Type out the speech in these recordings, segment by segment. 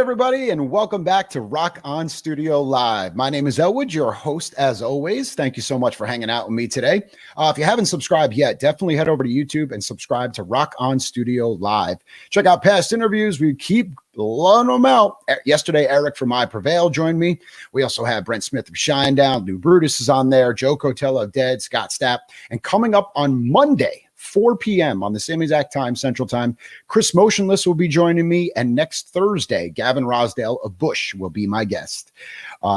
everybody, and welcome back to Rock On Studio Live. My name is Elwood, your host as always. Thank you so much for hanging out with me today. If you haven't subscribed yet, definitely head over to YouTube and subscribe to Rock On Studio Live. Check out past interviews. We keep blowing them out. Yesterday, Eric from I Prevail joined me. We also have Brent Smith of Shinedown. New Brutus is on there. Joe Cotella of Dead. Scott Stapp. And coming up on Monday, 4 p.m. on the same exact time, Central Time, Chris Motionless will be joining me. And next Thursday, Gavin Rosdale of Bush will be my guest.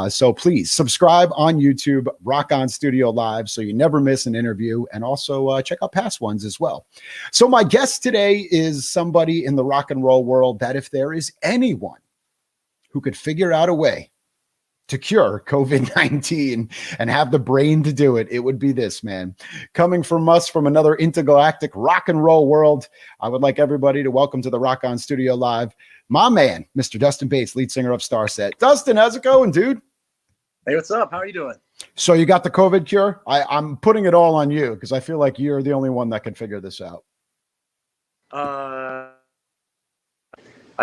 So please subscribe on YouTube, Rock On Studio Live, so you never miss an interview. And also check out past ones as well. So my guest today is somebody in the rock and roll world that if there is anyone who could figure out a way to cure COVID-19 and have the brain to do it, it would be this man. Coming from us from another intergalactic rock and roll world, I would like everybody to welcome to the Rock On Studio Live, my man, Mr. Dustin Bates, lead singer of Starset. Dustin, how's it going, dude? Hey, what's up? How are you doing? So you got the COVID cure? I'm putting it all on you because I feel like you're the only one that can figure this out. I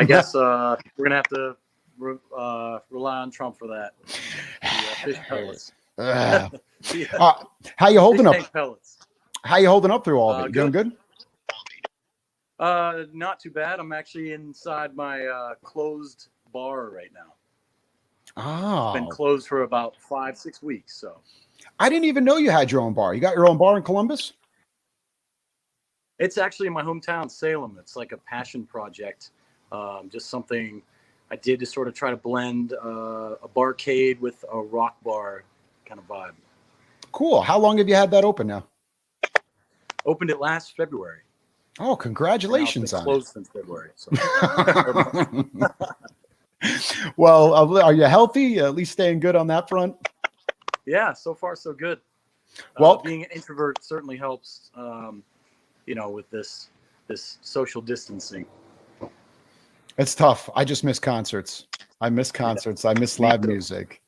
guess we're going to have to rely on Trump for that. Fish pellets. How you holding up? Pellets. How you holding up through all of it? You doing good? Not too bad. I'm actually inside my closed bar right now. Oh. It's been closed for about 5-6 weeks. So I didn't even know you had your own bar. You got your own bar in Columbus? It's actually in my hometown, Salem. It's like a passion project. Just something I did to sort of try to blend a barcade with a rock bar kind of vibe. Cool. How long have you had that open now? Opened it last February. Oh, congratulations on it. Closed since February. So. Well, are you healthy? At least staying good on that front? Yeah, so far so good. Well, being an introvert certainly helps, with this social distancing. It's tough. I just miss concerts. I miss concerts. I miss live music.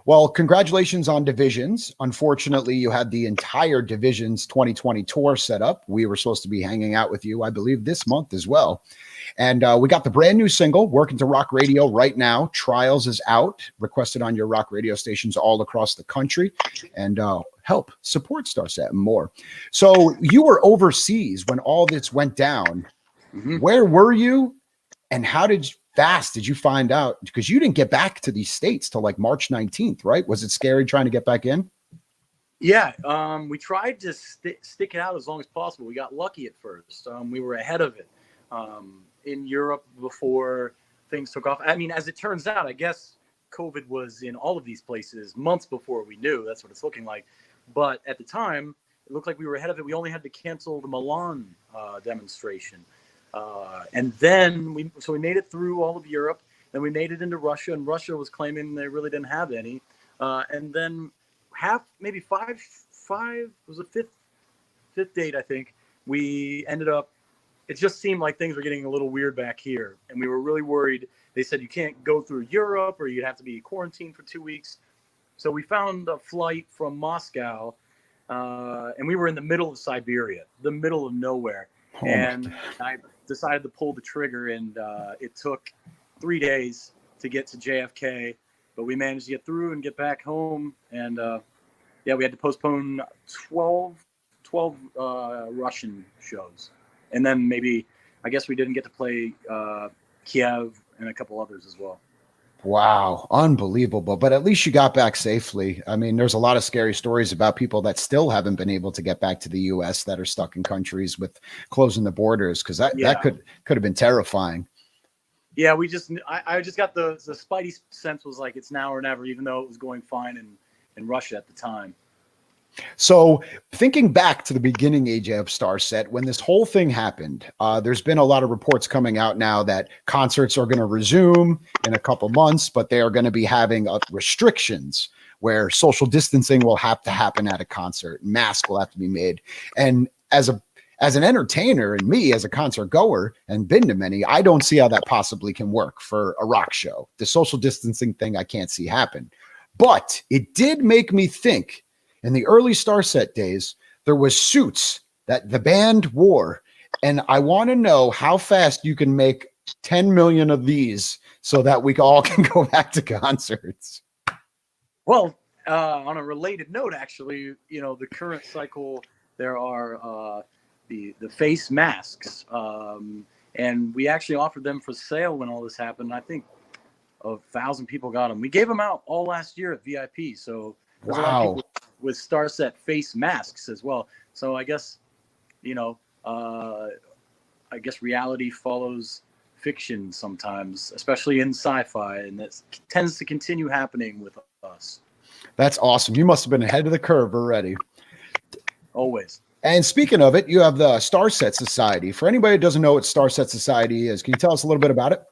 Well, congratulations on Divisions. Unfortunately, you had the entire Divisions 2020 tour set up. We were supposed to be hanging out with you, I believe, this month as well. And we got the brand new single, Working to Rock Radio right now. Trials is out, requested on your rock radio stations all across the country. And help support Starset and more. So you were overseas when all this went down. Mm-hmm. Where were you? And how fast did you find out? Because you didn't get back to these states till like March 19th, right? Was it scary trying to get back in? Yeah, we tried to stick it out as long as possible. We got lucky at first. We were ahead of it in Europe before things took off. I mean, as it turns out, I guess COVID was in all of these places months before we knew. That's what it's looking like. But at the time, it looked like we were ahead of it. We only had to cancel the Milan demonstration. And then we made it through all of Europe, then we made it into Russia, and Russia was claiming they really didn't have any. And then maybe five was the fifth date, I think, we ended up, it just seemed like things were getting a little weird back here. And we were really worried. They said you can't go through Europe or you'd have to be quarantined for 2 weeks. So we found a flight from Moscow, and we were in the middle of Siberia, the middle of nowhere. Oh, and I decided to pull the trigger, and it took 3 days to get to JFK, but we managed to get through and get back home. And we had to postpone 12 Russian shows. And then I guess we didn't get to play Kiev and a couple others as well. Wow. Unbelievable. But at least you got back safely. I mean, there's a lot of scary stories about people that still haven't been able to get back to the US that are stuck in countries with closing the borders. Cause that could have been terrifying. Yeah. I just got the spidey sense was like, it's now or never, even though it was going fine in Russia at the time. So thinking back to the beginning age of Starset, when this whole thing happened, there's been a lot of reports coming out now that concerts are going to resume in a couple months, but they are going to be having restrictions where social distancing will have to happen at a concert. Masks will have to be made. And as an entertainer and me as a concert goer and been to many, I don't see how that possibly can work for a rock show. The social distancing thing I can't see happen. But it did make me think, in the early Starset days, there was suits that the band wore. And I want to know how fast you can make 10 million of these so that we all can go back to concerts. Well, on a related note, actually, the current cycle, there are the face masks, and we actually offered them for sale when all this happened. I think 1,000 people got them. We gave them out all last year at VIP. So there's a lot of people with Starset face masks as well. So I guess, reality follows fiction sometimes, especially in sci-fi, and that tends to continue happening with us. That's awesome. You must have been ahead of the curve already. Always. And speaking of it, you have the Starset Society. For anybody who doesn't know what Starset Society is, can you tell us a little bit about it?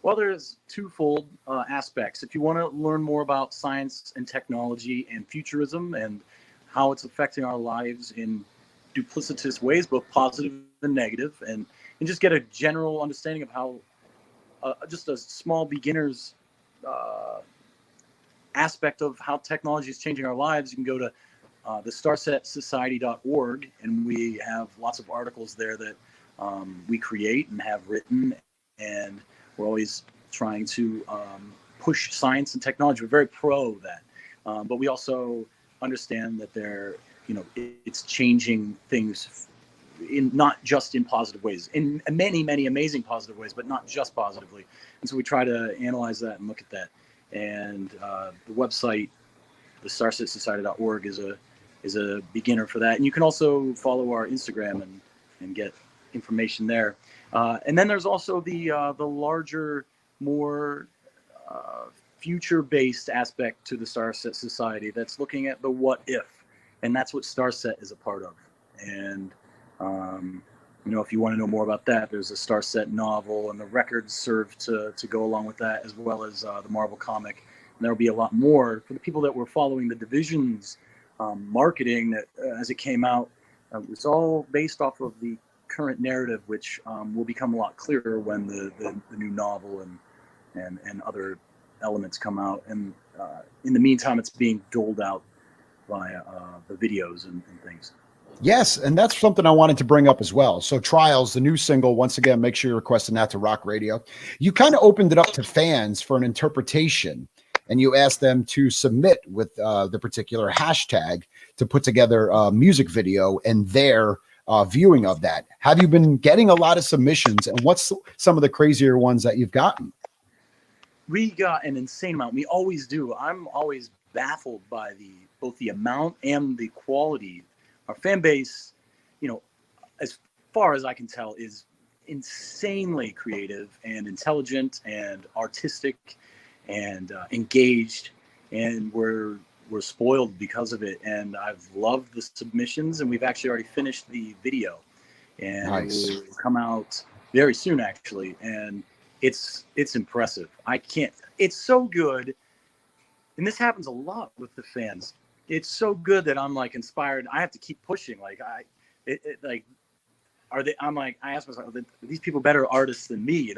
Well, there's twofold aspects. If you want to learn more about science and technology and futurism and how it's affecting our lives in duplicitous ways, both positive and negative, and just get a general understanding of how just a small beginner's aspect of how technology is changing our lives, you can go to the StarsetSociety.org, and we have lots of articles there that we create and have written, and we're always trying to push science and technology. We're very pro that, but we also understand that it's changing things in not just in positive ways, in many, many amazing positive ways, but not just positively. And so we try to analyze that and look at that. And the website, the StarsetSociety.org, is a beginner for that. And you can also follow our Instagram and get information there. And then there's also the larger, more future-based aspect to the Starset Society that's looking at the what if, and that's what Starset is a part of. And if you want to know more about that, there's a Starset novel, and the records serve to go along with that, as well as the Marvel comic. And there'll be a lot more for the people that were following the division's marketing that as it came out. It's all based off of the current narrative, which will become a lot clearer when the new novel and other elements come out. And in the meantime, it's being doled out via the videos and things. Yes, and that's something I wanted to bring up as well. So Trials, the new single, once again, make sure you're requesting that to Rock Radio. You kind of opened it up to fans for an interpretation, and you asked them to submit with the particular hashtag to put together a music video and their viewing of that. Have you been getting a lot of submissions, and what's some of the crazier ones that you've gotten? We got an insane amount. We always do. I'm always baffled by both the amount and the quality. Our fan base, as far as I can tell, is insanely creative and intelligent and artistic and engaged, and we're spoiled because of it. And I've loved the submissions, and we've actually already finished the video, and nice. It will come out very soon, actually. And it's impressive. It's so good, and this happens a lot with the fans. It's so good that I'm like inspired. I have to keep pushing. Like I ask myself, are these people better artists than me?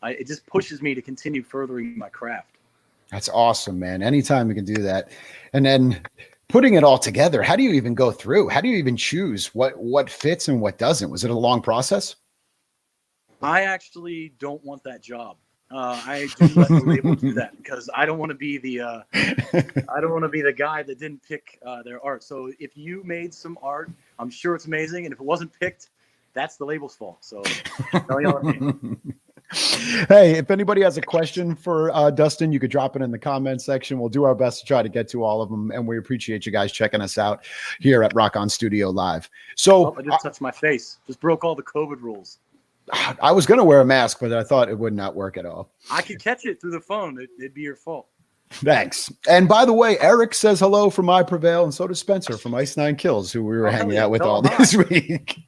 It just pushes me to continue furthering my craft. That's awesome, man. Anytime we can do that. And then putting it all together, how do you even go through? How do you even choose what fits and what doesn't? Was it a long process? I actually don't want that job. I do let the label do that because I don't want to be the guy that didn't pick their art. So if you made some art, I'm sure it's amazing, and if it wasn't picked, that's the label's fault. So don't yell at me. Hey, if anybody has a question for Dustin, you could drop it in the comment section. We'll do our best to try to get to all of them, and we appreciate you guys checking us out here at Rock On Studio Live. So I just touched my face. Just broke all the COVID rules. I was going to wear a mask, but I thought it would not work at all. I could catch it through the phone. It'd be your fault. Thanks. And by the way, Eric says hello from I Prevail, and so does Spencer from Ice Nine Kills, who we were hanging out with all this week.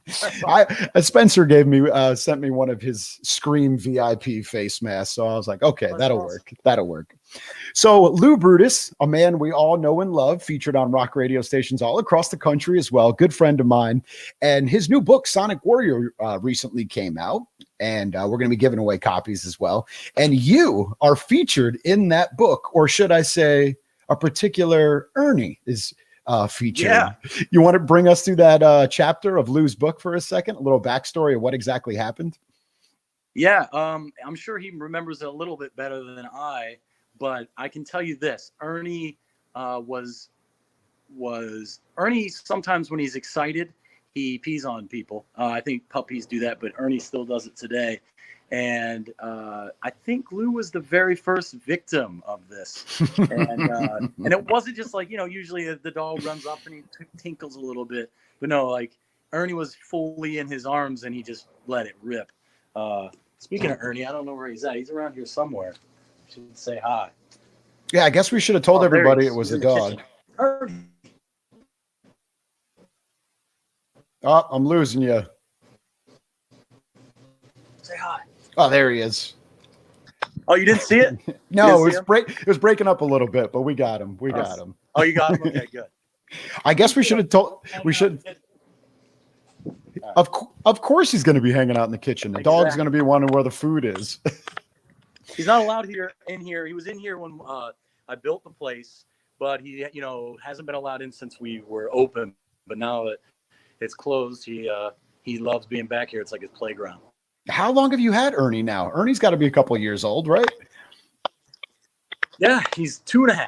Spencer sent me one of his Scream VIP face masks, so I was like, okay, that'll work. That'll work. So Lou Brutus, a man we all know and love, featured on rock radio stations all across the country as well, good friend of mine, and his new book, Sonic Warrior, recently came out, and we're going to be giving away copies as well. And you are featured in that book, or should I say a particular Ernie is featured. Yeah. You want to bring us through that chapter of Lou's book for a second, a little backstory of what exactly happened? Yeah, I'm sure he remembers it a little bit better than I, but I can tell you this: Ernie was Ernie. Sometimes when he's excited, he pees on people. I think puppies do that, but Ernie still does it today. And I think Lou was the very first victim of this, and it wasn't just like, usually the dog runs up and he tinkles a little bit, but no, like Ernie was fully in his arms and he just let it rip. Speaking of Ernie, I don't know where he's at. He's around here somewhere. Should say hi. Yeah, I guess we should have told everybody it was a dog. Ernie. Oh, I'm losing you. Say hi. Oh, there he is. Oh, you didn't see it? No, it was breaking up a little bit, but we got him. We got him. Oh, you got him? Okay, good. I guess we should have told. We should. Of course, he's going to be hanging out in the kitchen. The dog's going to be wondering where the food is. He's not allowed in here. He was in here when I built the place, but he, hasn't been allowed in since we were open. But now that it's closed, he loves being back here. It's like his playground. How long have you had Ernie now? Ernie's got to be a couple of years old, right? Yeah, he's 2.5.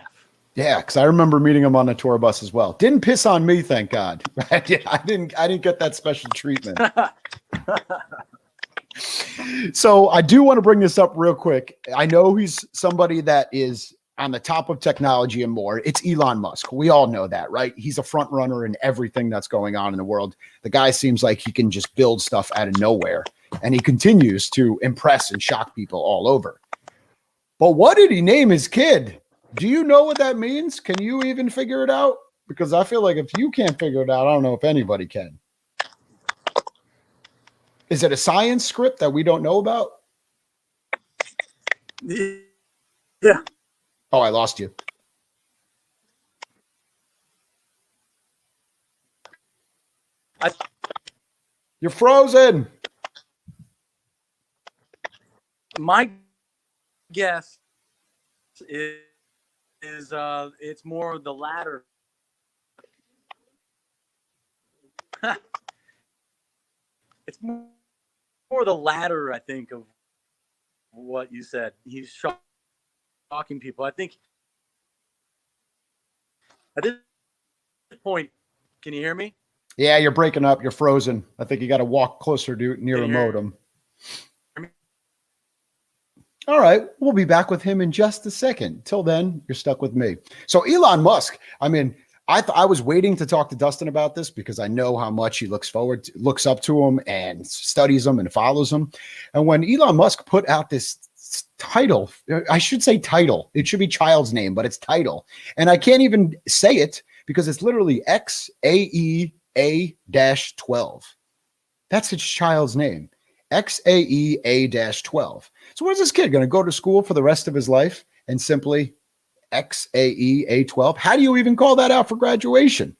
Yeah, because I remember meeting him on the tour bus as well. Didn't piss on me, thank God. I didn't get that special treatment. So I do want to bring this up real quick. I know he's somebody that is on the top of technology and more. It's Elon Musk. We all know that, right? He's a front runner in everything that's going on in the world. The guy seems like he can just build stuff out of nowhere, and he continues to impress and shock people all over. But what did he name his kid? Do you know what that means? Can you even figure it out? Because I feel like if you can't figure it out, I don't know if anybody can. Is it a science script that we don't know about? Yeah. Oh, I lost you. You're frozen. My guess is it's more the latter. It's more the latter, I think, of what you said. He's shocking people. I think at this point, can you hear me? Yeah, you're breaking up. You're frozen. I think you got to walk closer to near a modem. All right, we'll be back with him in just a second. Till then, you're stuck with me. So Elon Musk, I mean, I was waiting to talk to Dustin about this because I know how much he looks up to him and studies him and follows him. And when Elon Musk put out this title, I should say title. It should be child's name, but it's title. And I can't even say it because it's literally XAEA-12. That's his child's name. XAEA-12. So what is this kid going to go to school for the rest of his life and simply XAEA-12? How do you even call that out for graduation?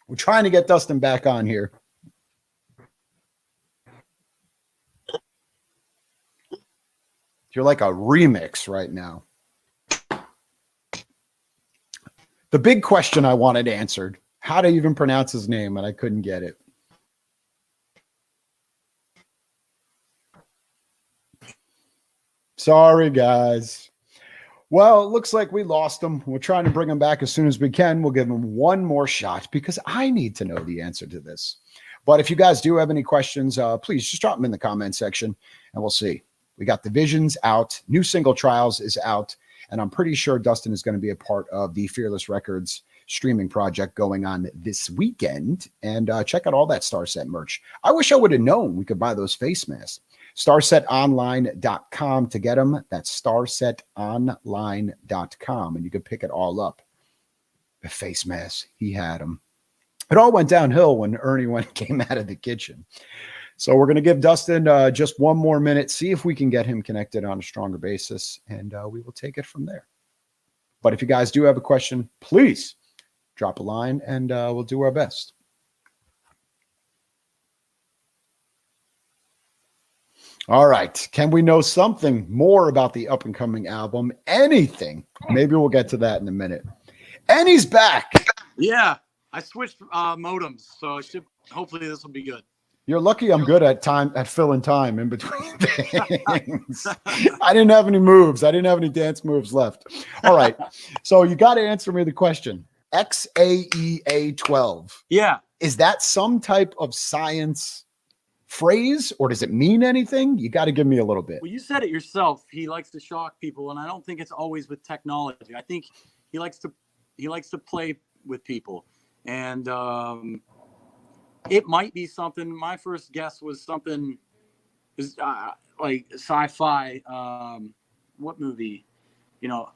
We're trying to get Dustin back on here. You're like a remix right now. The big question I wanted answered, how to even pronounce his name, and I couldn't get it. Sorry, guys. Well, it looks like we lost him. We're trying to bring him back as soon as we can. We'll give him one more shot because I need to know the answer to this. But if you guys do have any questions, please just drop them in the comment section and we'll see. We got The Visions out. New single Trials is out. And I'm pretty sure Dustin is going to be a part of the Fearless Records streaming project going on this weekend. And check out all that Starset merch. I wish I would have known we could buy those face masks. StarsetOnline.com to get them. That's StarsetOnline.com. And you can pick it all up. The face mask, he had them. It all went downhill when Ernie came out of the kitchen. So we're going to give Dustin just one more minute, see if we can get him connected on a stronger basis, and we will take it from there. But if you guys do have a question, please drop a line, and we'll do our best. All right. Can we know something more about the up-and-coming album? Anything? Maybe we'll get to that in a minute. And he's back. Yeah. I switched modems, so hopefully this will be good. You're lucky I'm good at filling time in between things. I didn't have any moves. I didn't have any dance moves left. All right. So you got to answer me the question. XAEA12. Yeah. Is that some type of science phrase, or does it mean anything? You got to give me a little bit. Well, you said it yourself. He likes to shock people, and I don't think it's always with technology. I think he likes to play with people, and it might be something. My first guess was something is like sci-fi. What movie? You know,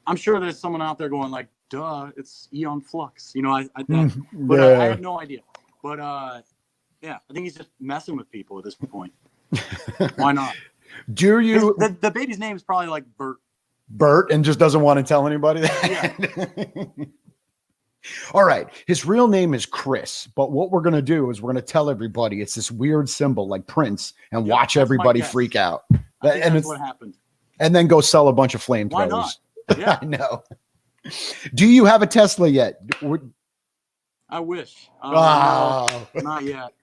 I'm sure there's someone out there going like, "Duh, it's Eon Flux." You know, I have no idea. But yeah, I think he's just messing with people at this point. Why not? Do you? The baby's name is probably like Bert. Bert, and just doesn't want to tell anybody that. Yeah. All right. His real name is Chris, but what we're going to do is we're going to tell everybody it's this weird symbol like Prince and watch everybody freak out. And that's what happened. And then go sell a bunch of flamethrowers. Why not? Yeah. I know. Do you have a Tesla yet? I wish. No, not yet.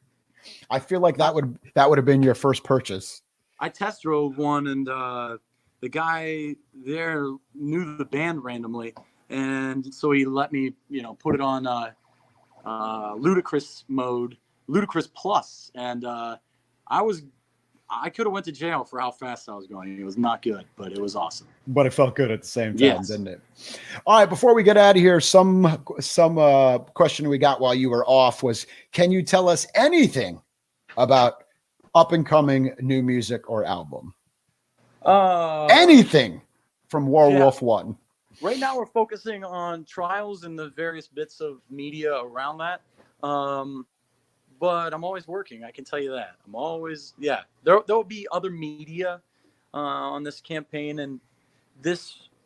I feel like that would have been your first purchase. I test drove one, and the guy there knew the band randomly. And so he let me, put it on ludicrous mode, ludicrous plus, and I could have went to jail for how fast I was going. It was not good, but it was awesome. But it felt good at the same time, didn't it? All right, before we get out of here, some question we got while you were off was, can you tell us anything about up and coming new music or album? Anything from Werewolf One. Right now, we're focusing on trials and the various bits of media around that. But I'm always working. I can tell you that. I'm always, There will be other media on this campaign, and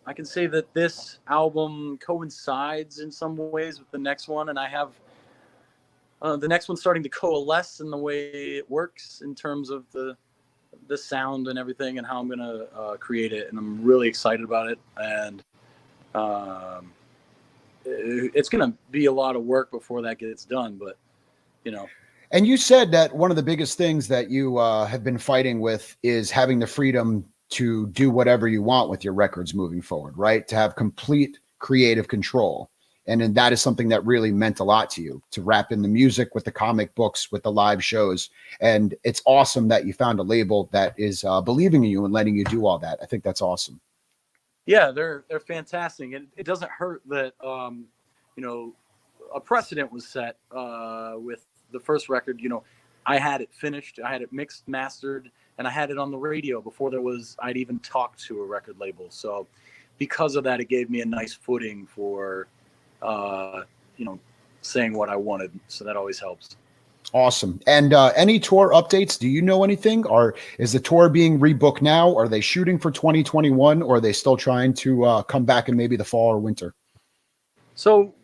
I can say that this album coincides in some ways with the next one, and I have the next one starting to coalesce in the way it works in terms of the sound and everything, and how I'm gonna create it. And I'm really excited about it. And it's going to be a lot of work before that gets done, but And you said that one of the biggest things that you have been fighting with is having the freedom to do whatever you want with your records moving forward, right? To have complete creative control. And then that is something that really meant a lot to you, to wrap in the music with the comic books, with the live shows. And it's awesome that you found a label that is believing in you and letting you do all that. I think that's awesome. Yeah, they're fantastic, and it doesn't hurt that a precedent was set with the first record. I had it finished, I had it mixed, mastered, and I had it on the radio before I'd even talked to a record label. So because of that, it gave me a nice footing for saying what I wanted. So that always helps. Awesome. And any tour updates? Do you know anything? Or is the tour being rebooked now? Are they shooting for 2021? Or are they still trying to come back in maybe the fall or winter? So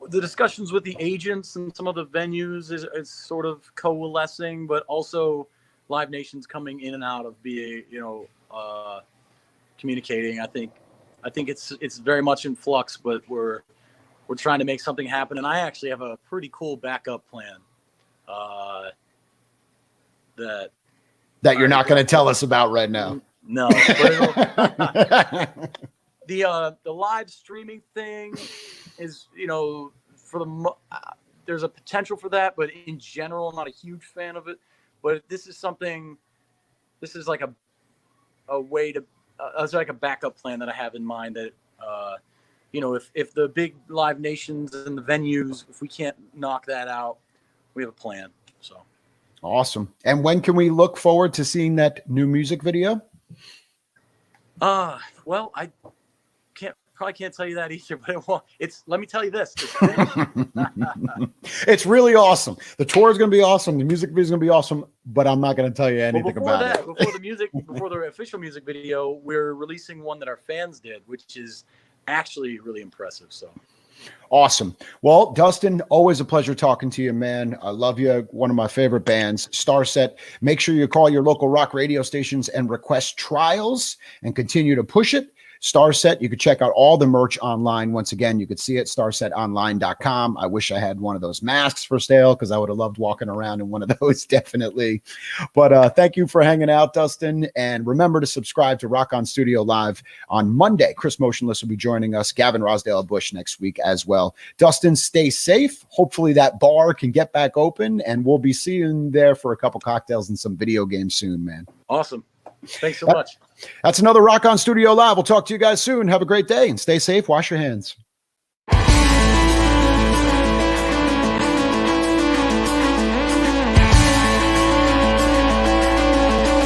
the discussions with the agents and some of the venues is sort of coalescing, but also Live Nation's coming in and out of being, communicating. I think it's very much in flux, but we're trying to make something happen. And I actually have a pretty cool backup plan. That you're not going to tell us about right now. No. But the live streaming thing is, there's a potential for that, but in general, I'm not a huge fan of it. But this is like a way to, it's like a backup plan that I have in mind that, if the big Live Nations and the venues, if we can't knock that out, we have a plan. So awesome. And when can we look forward to seeing that new music video? Well, I probably can't tell you that either, but let me tell you this. It's really awesome. The tour is going to be awesome. The music video is going to be awesome, but I'm not going to tell you anything about it. Before the official music video, we're releasing one that our fans did, which is actually really impressive. So awesome. Well, Dustin, always a pleasure talking to you, man. I love you. One of my favorite bands, Starset. Make sure you call your local rock radio stations and request trials and continue to push it. Starset. You could check out all the merch online. Once again, you could see it, starsetonline.com. I wish I had one of those masks for sale because I would have loved walking around in one of those, definitely. But thank you for hanging out, Dustin. And remember to subscribe to Rock On Studio Live on Monday. Chris Motionless will be joining us, Gavin Rosdale-Bush next week as well. Dustin, stay safe. Hopefully that bar can get back open, and we'll be seeing you there for a couple cocktails and some video games soon, man. Awesome. Thanks so much. That's another Rock On Studio Live. We'll talk to you guys soon. Have a great day and stay safe. Wash your hands.